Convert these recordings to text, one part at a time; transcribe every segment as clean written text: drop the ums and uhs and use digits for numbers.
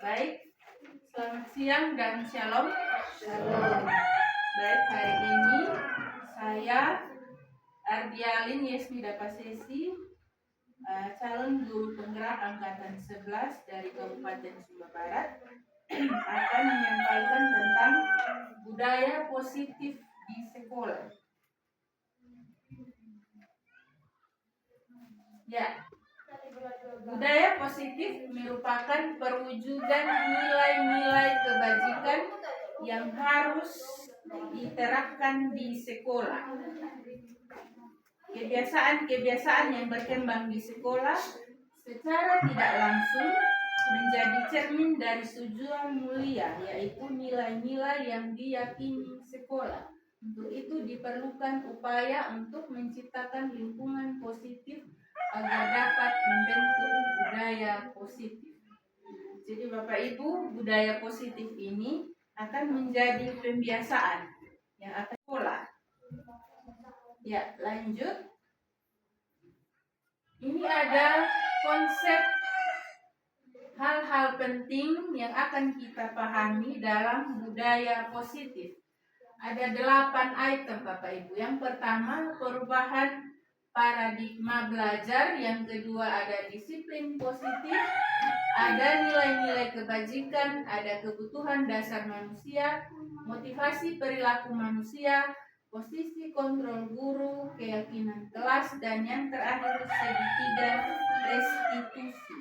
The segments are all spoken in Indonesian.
Baik, selamat siang dan shalom. Shalom. Baik, hari ini saya Ardialin Yesmida Pasesi, calon guru penggerak angkatan 11 dari Kabupaten Sumba Barat, akan menyampaikan tentang budaya positif di sekolah. Ya, budaya positif merupakan perwujudan nilai-nilai kebajikan yang harus diterapkan di sekolah. Kebiasaan-kebiasaan yang berkembang di sekolah secara tidak langsung menjadi cermin dari tujuan mulia, yaitu nilai-nilai yang diyakini sekolah. Untuk itu diperlukan upaya untuk menciptakan lingkungan positif agar dapat membentuk budaya positif. Jadi Bapak Ibu, budaya positif ini akan menjadi pembiasaan yang akan sekolah. Ya, lanjut. Ini ada konsep hal-hal penting yang akan kita pahami dalam budaya positif. Ada 8 item Bapak Ibu. Yang pertama, perubahan paradigma belajar. Yang kedua, ada disiplin positif, ada nilai-nilai kebajikan, ada kebutuhan dasar manusia, motivasi perilaku manusia, posisi kontrol guru, keyakinan kelas, dan yang terakhir segitiga restitusi.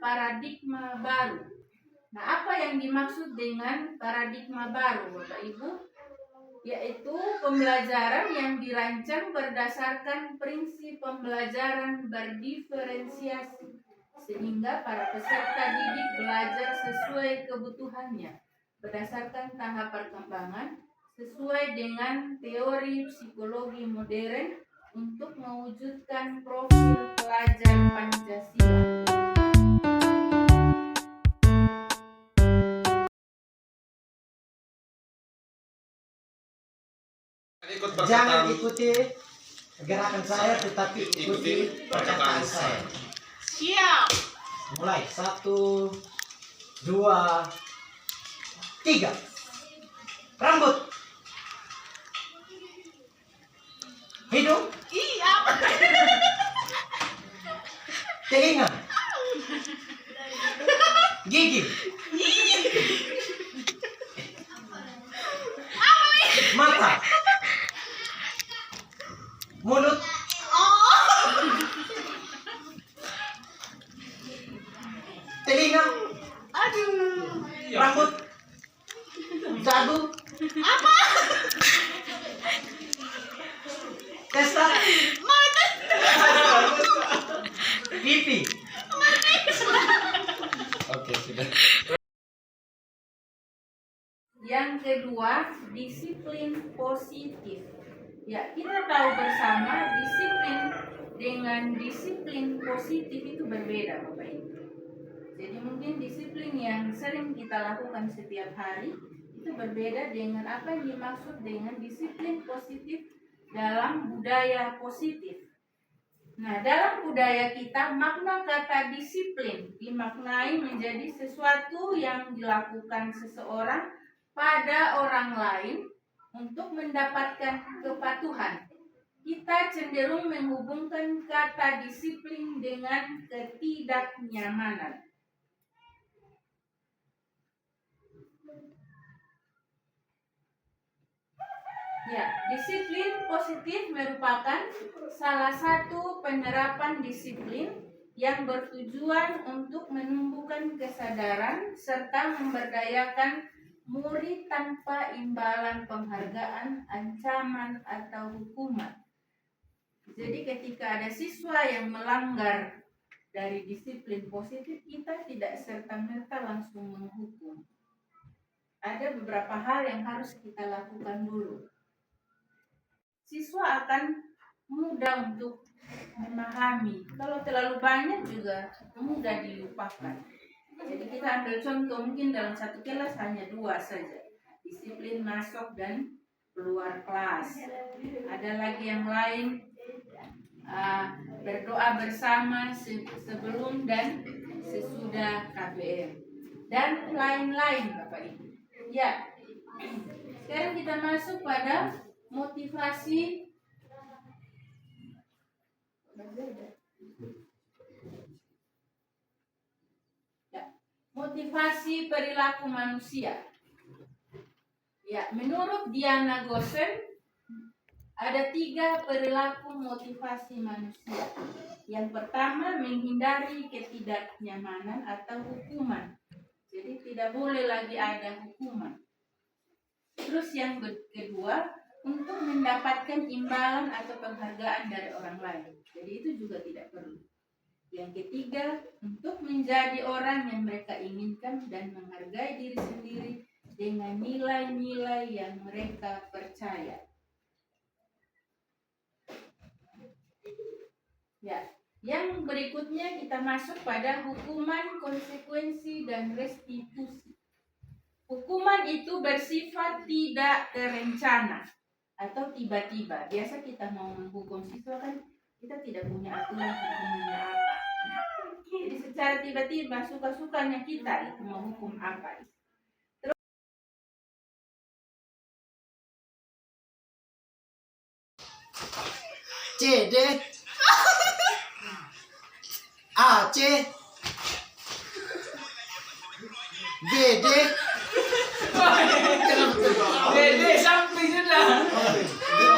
Paradigma baru. Nah, apa yang dimaksud dengan paradigma baru, Bapak Ibu? Yaitu pembelajaran yang dirancang berdasarkan prinsip pembelajaran berdiferensiasi, sehingga para peserta didik belajar sesuai kebutuhannya, berdasarkan tahap perkembangan, sesuai dengan teori psikologi modern untuk mewujudkan profil pelajar Pancasila. Jangan ikuti gerakan saya, tetapi ikuti perkataan saya. Siap. Mulai 1, 2, 3. Rambut, hidung, Iya. telinga, gigi, mata, mulut, telinga, Aduh. rambut, dagu, Apa? testa, pipi. Oke, sudah. Yang kedua, disiplin positif. Ya, kita tahu bersama disiplin dengan disiplin positif itu berbeda, Bapak Ibu. Jadi mungkin disiplin yang sering kita lakukan setiap hari itu berbeda dengan apa yang dimaksud dengan disiplin positif dalam budaya positif. Nah, dalam budaya kita, makna kata disiplin dimaknai menjadi sesuatu yang dilakukan seseorang pada orang lain untuk mendapatkan kepatuhan. Kita cenderung menghubungkan kata disiplin dengan ketidaknyamanan. Ya, disiplin positif merupakan salah satu penerapan disiplin yang bertujuan untuk menumbuhkan kesadaran serta memberdayakan murid tanpa imbalan penghargaan, ancaman, atau hukuman. Jadi ketika ada siswa yang melanggar dari disiplin positif, kita tidak serta-merta langsung menghukum. Ada beberapa hal yang harus kita lakukan dulu. Siswa akan mudah untuk memahami. Kalau terlalu banyak juga mudah dilupakan. Jadi kita ambil contoh, mungkin dalam satu kelas hanya 2 saja. Disiplin masuk dan keluar kelas. Ada lagi yang lain, berdoa bersama sebelum dan sesudah KBM dan lain-lain Bapak Ibu. Ya, sekarang kita masuk pada motivasi motivasi perilaku manusia. Ya, menurut Diana Gosen ada 3 perilaku motivasi manusia. Yang pertama, menghindari ketidaknyamanan atau hukuman. Jadi tidak boleh lagi ada hukuman. Terus yang kedua, untuk mendapatkan imbalan atau penghargaan dari orang lain. Jadi itu juga tidak perlu. Yang ketiga, untuk menjadi orang yang mereka inginkan dan menghargai diri sendiri dengan nilai-nilai yang mereka percaya. Ya, yang berikutnya kita masuk pada hukuman, konsekuensi, dan restitusi. Hukuman itu bersifat tidak terencana atau tiba-tiba. Biasa kita mau menghukum siswa kan kita tidak punya aturan hukumannya apa. Jadi secara tiba-tiba suka-sukanya kita itu mau hukum apa. C, D, A, C, G, D. Dede samping sudah.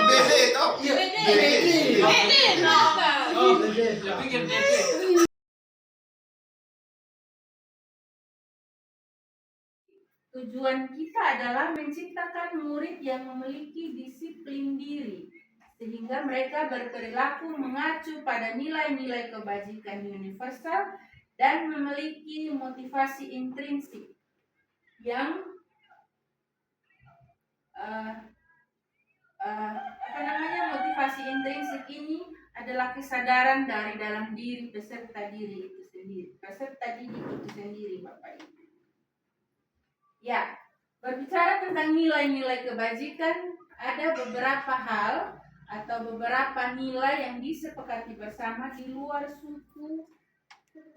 BD tau? Iya, BD. Ini no. Oh, pikir dede. Tujuan kita adalah menciptakan murid yang memiliki disiplin diri, sehingga mereka berperilaku mengacu pada nilai-nilai kebajikan universal dan memiliki motivasi intrinsik yang motivasi intrinsik ini adalah kesadaran dari dalam diri peserta didik itu sendiri, Bapak Ibu. Ya, berbicara tentang nilai-nilai kebajikan, ada beberapa hal atau beberapa nilai yang disepakati bersama di luar suku,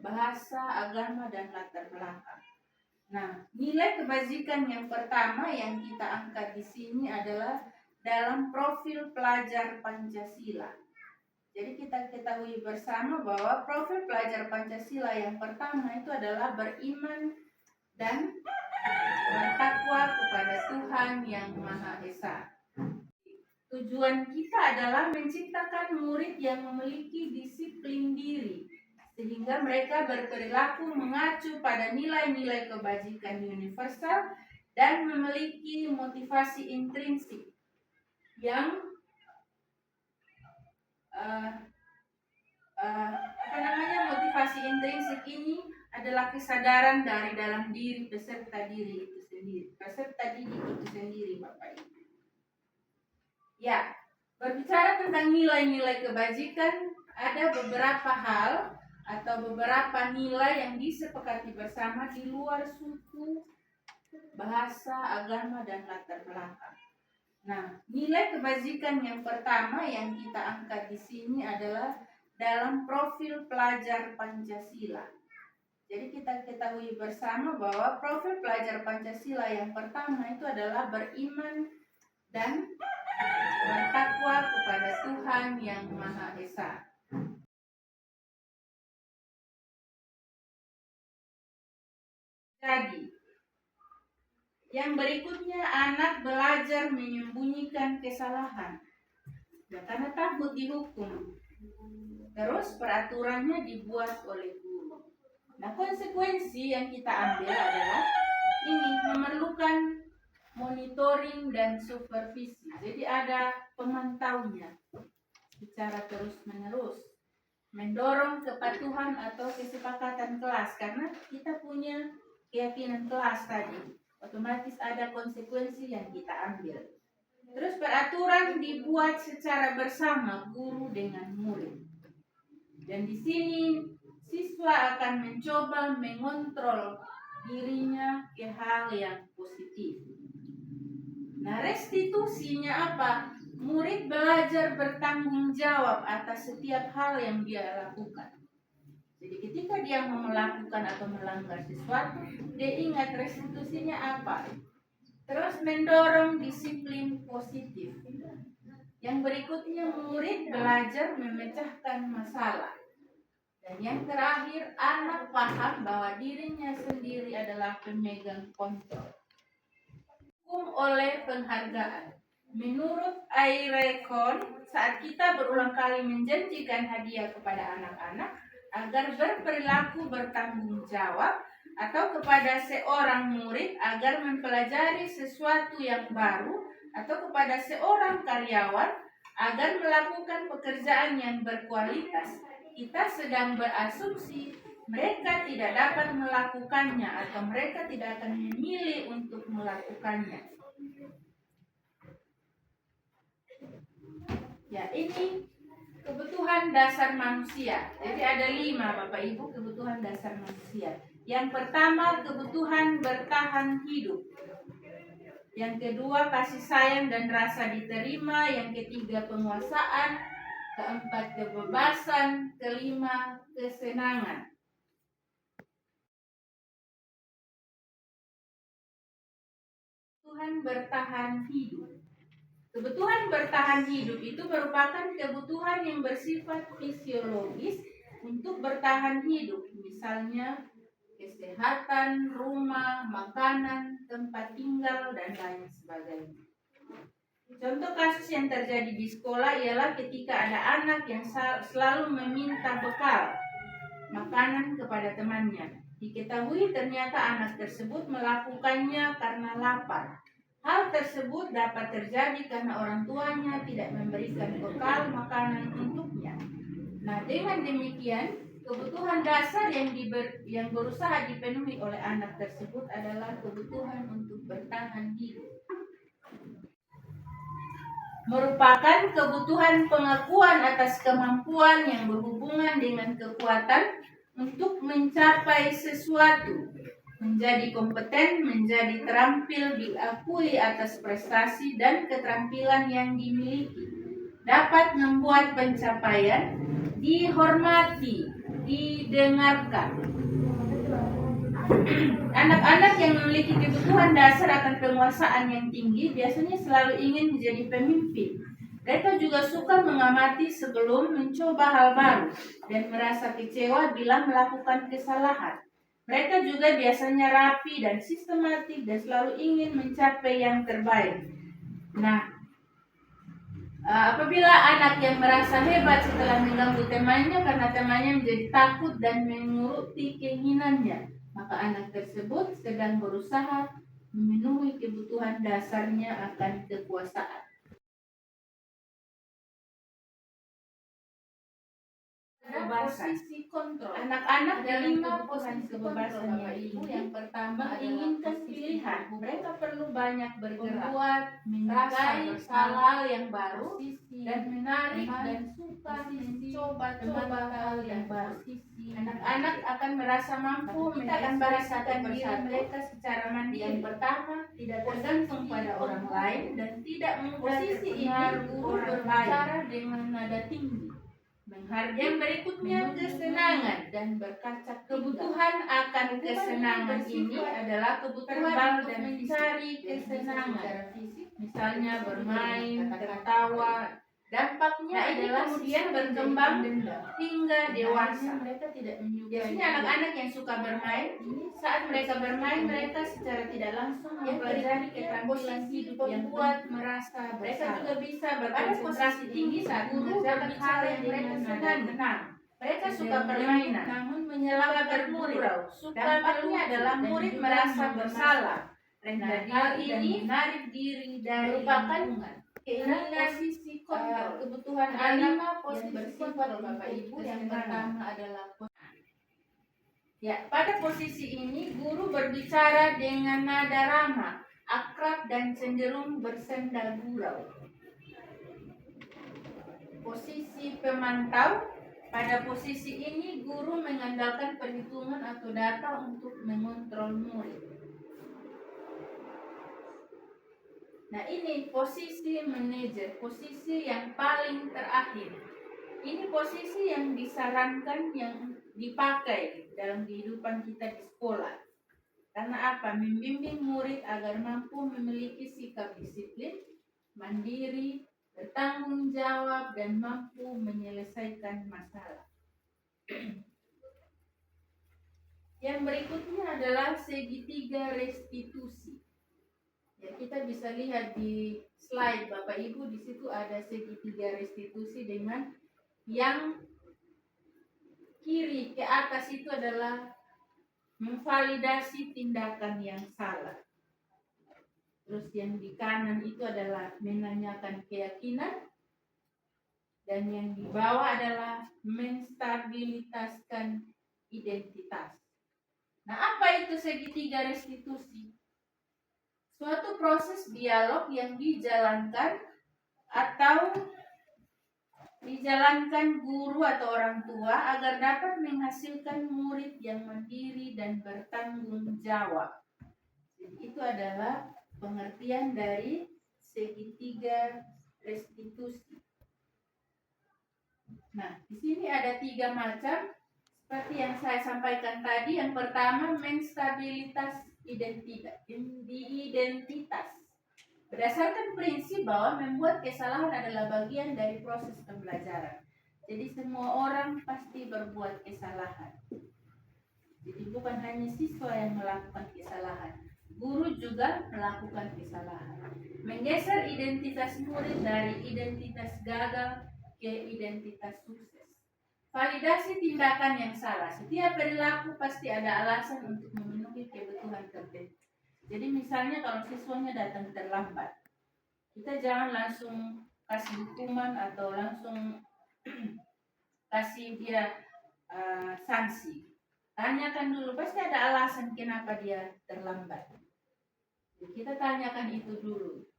bahasa, agama, dan latar belakang. Nah, nilai kebajikan yang pertama yang kita angkat di sini adalah dalam profil pelajar Pancasila. Jadi kita ketahui bersama bahwa profil pelajar Pancasila yang pertama itu adalah beriman dan bertakwa kepada Tuhan Yang Maha Esa. Tujuan kita adalah menciptakan murid yang memiliki disiplin diri, sehingga mereka berperilaku mengacu pada nilai-nilai kebajikan universal dan memiliki motivasi intrinsik yang motivasi intrinsik ini adalah kesadaran dari dalam diri peserta didik itu sendiri, Bapak Ibu. Ya, berbicara tentang nilai-nilai kebajikan, ada beberapa hal atau beberapa nilai yang disepakati bersama di luar suku, bahasa, agama, dan latar belakang. Nah, nilai kebajikan yang pertama yang kita angkat di sini adalah dalam profil pelajar Pancasila. Jadi kita ketahui bersama bahwa profil pelajar Pancasila yang pertama itu adalah beriman dan bertakwa kepada Tuhan Yang Maha Esa. Jadi, yang berikutnya, anak belajar menyembunyikan kesalahan ya, karena takut dihukum. Terus peraturannya dibuat oleh guru. Nah, konsekuensi yang kita ambil adalah ini memerlukan monitoring dan supervisi. Jadi ada pemantaunya secara terus-menerus, mendorong kepatuhan atau kesepakatan kelas, karena kita punya keyakinan kelas tadi. Otomatis ada konsekuensi yang kita ambil. Terus peraturan dibuat secara bersama guru dengan murid. Dan di sini siswa akan mencoba mengontrol dirinya ke hal yang positif. Nah, restitusinya apa? murid belajar bertanggung jawab atas setiap hal yang dia lakukan. Jadi ketika dia mau melakukan atau melanggar sesuatu, dia ingat restitusinya apa. Terus mendorong disiplin positif. Yang berikutnya, murid belajar memecahkan masalah. Dan yang terakhir, anak paham bahwa dirinya sendiri adalah pemegang kontrol. Hukum oleh penghargaan. Menurut Airekon, saat kita berulang kali menjanjikan hadiah kepada anak-anak agar berperilaku bertanggung jawab, atau kepada seorang murid agar mempelajari sesuatu yang baru, atau kepada seorang karyawan agar melakukan pekerjaan yang berkualitas, kita sedang berasumsi mereka tidak dapat melakukannya atau mereka tidak akan memilih untuk melakukannya. Ya, ini kebutuhan dasar manusia. Jadi ada 5 Bapak Ibu kebutuhan dasar manusia. Yang pertama, kebutuhan bertahan hidup. Yang kedua, kasih sayang dan rasa diterima. Yang ketiga, penguasaan. Keempat, kebebasan. Kelima, kesenangan. Kebutuhan bertahan hidup. Kebutuhan bertahan hidup itu merupakan kebutuhan yang bersifat fisiologis untuk bertahan hidup. Misalnya kesehatan, rumah, makanan, tempat tinggal, dan lain sebagainya. Contoh kasus yang terjadi di sekolah ialah ketika ada anak yang selalu meminta bekal makanan kepada temannya. Diketahui ternyata anak tersebut melakukannya karena lapar. Hal tersebut dapat terjadi karena orang tuanya tidak memberikan bekal makanan untuknya. Nah, dengan demikian, kebutuhan dasar yang berusaha dipenuhi oleh anak tersebut adalah kebutuhan untuk bertahan hidup. Merupakan kebutuhan pengakuan atas kemampuan yang berhubungan dengan kekuatan untuk mencapai sesuatu. Menjadi kompeten, menjadi terampil, diakui atas prestasi dan keterampilan yang dimiliki. Dapat membuat pencapaian, dihormati, didengarkan. Anak-anak yang memiliki kebutuhan dasar akan penguasaan yang tinggi biasanya selalu ingin menjadi pemimpin. Mereka juga suka mengamati sebelum mencoba hal baru dan merasa kecewa bila melakukan kesalahan. Mereka juga biasanya rapi dan sistematik dan selalu ingin mencapai yang terbaik. Nah, apabila anak yang merasa hebat setelah mengganggu temannya karena temannya menjadi takut dan menuruti keinginannya, maka anak tersebut sedang berusaha memenuhi kebutuhan dasarnya akan kekuasaan. Posisi kontrol. Anak-anak dalam kebutuhan kebebasan yaitu yang pertama menginginkan pilihan. Mereka perlu banyak bergerak, menyukai hal-hal yang baru, dan menarik dan suka mencoba hal yang baru. Anak-anak akan merasa mampu mengekspresikan diri mereka secara mandiri. Yang pertama, tidak tergantung pada orang lain dan tidak mudah terpengaruh berbicara dengan nada tinggi. Yang berikutnya, kesenangan dan berkaca. Kebutuhan akan kesenangan ini adalah kebutuhan untuk mencari kesenangan. Misalnya bermain, tertawa. Dampaknya adalah kemudian berkembang hingga dewasa. Mereka tidak menyukai. Biasanya anak-anak yang suka bermain, saat mereka bermain, mereka secara tidak langsung mempelajari keterampilan hidup yang membuat merasa mereka juga bisa berkonsentrasi tinggi saat mengerjakan hal yang mereka senang. Mereka suka permainan, namun menyelamatkan murid. Dampaknya adalah murid merasa bersalah. Rendah diri dan menarik diri dari lingkungan. Keinginan sisi kontrol, kebutuhan anak yang bersifat Bapak Ibu yang pertama adalah ya, pada posisi ini guru berbicara dengan nada ramah, akrab dan cenderung bersenda gurau. Posisi pemantau, pada posisi ini guru mengandalkan perhitungan atau data untuk mengontrol murid. Nah, ini posisi manajer, posisi yang paling terakhir. Ini posisi yang disarankan, yang dipakai dalam kehidupan kita di sekolah. Karena apa? Membimbing murid agar mampu memiliki sikap disiplin, mandiri, bertanggung jawab, dan mampu menyelesaikan masalah. Yang berikutnya adalah segitiga restitusi. Ya, kita bisa lihat di slide Bapak Ibu, di situ ada segitiga restitusi dengan yang kiri ke atas itu adalah memvalidasi tindakan yang salah. Terus yang di kanan itu adalah menanyakan keyakinan, dan yang di bawah adalah menstabilitaskan identitas. Nah, apa itu segitiga restitusi? Suatu proses dialog yang dijalankan atau dijalankan guru atau orang tua agar dapat menghasilkan murid yang mandiri dan bertanggung jawab. Jadi itu adalah pengertian dari segitiga restitusi. Nah, di sini ada 3 macam seperti yang saya sampaikan tadi. Yang pertama, menstabilitas identitas. Berdasarkan prinsip bahwa membuat kesalahan adalah bagian dari proses pembelajaran. Jadi semua orang pasti berbuat kesalahan. Jadi bukan hanya siswa yang melakukan kesalahan, guru juga melakukan kesalahan. Menggeser identitas murid dari identitas gagal ke identitas sukses. Validasi tindakan yang salah. Setiap perilaku pasti ada alasan untuk memenuhi kebutuhan tertentu. Jadi misalnya kalau siswanya datang terlambat, kita jangan langsung kasih hukuman atau langsung kasih dia sanksi. Tanyakan dulu, pasti ada alasan kenapa dia terlambat. Jadi kita tanyakan itu dulu.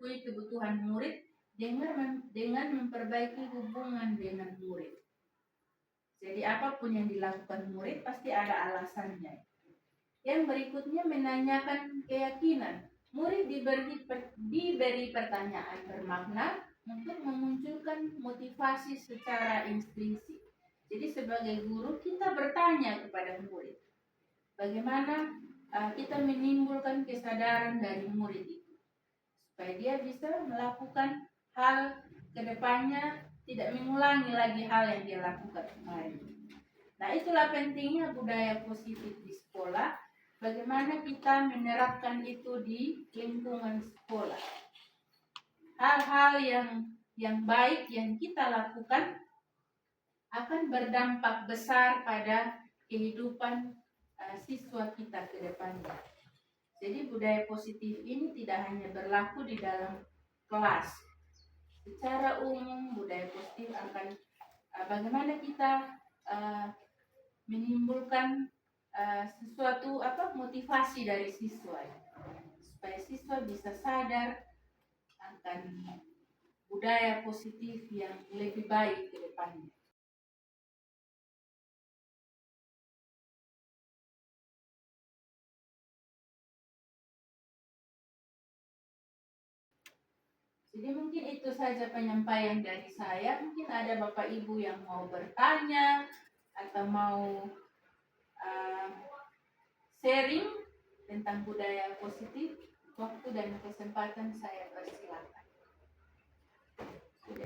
Kebutuhan murid dengan memperbaiki hubungan dengan murid. Jadi apapun yang dilakukan murid pasti ada alasannya. Yang berikutnya menanyakan keyakinan. Murid diberi pertanyaan bermakna untuk memunculkan motivasi secara intrinsik. Jadi sebagai guru kita bertanya kepada murid, bagaimana kita menimbulkan kesadaran dari murid itu, supaya dia bisa melakukan hal kedepannya, tidak mengulangi lagi hal yang dia lakukan kemarin. Nah, itulah pentingnya budaya positif di sekolah. Bagaimana kita menerapkan itu di lingkungan sekolah. Hal-hal yang baik yang kita lakukan akan berdampak besar pada kehidupan siswa kita ke depannya. Jadi budaya positif ini tidak hanya berlaku di dalam kelas. Secara umum budaya positif akan bagaimana kita menimbulkan sesuatu motivasi dari siswa, supaya siswa bisa sadar akan budaya positif yang lebih baik ke depannya. Jadi mungkin itu saja penyampaian dari saya. Mungkin ada Bapak Ibu yang mau bertanya atau mau sharing tentang budaya positif. Waktu dan kesempatan saya persilakan.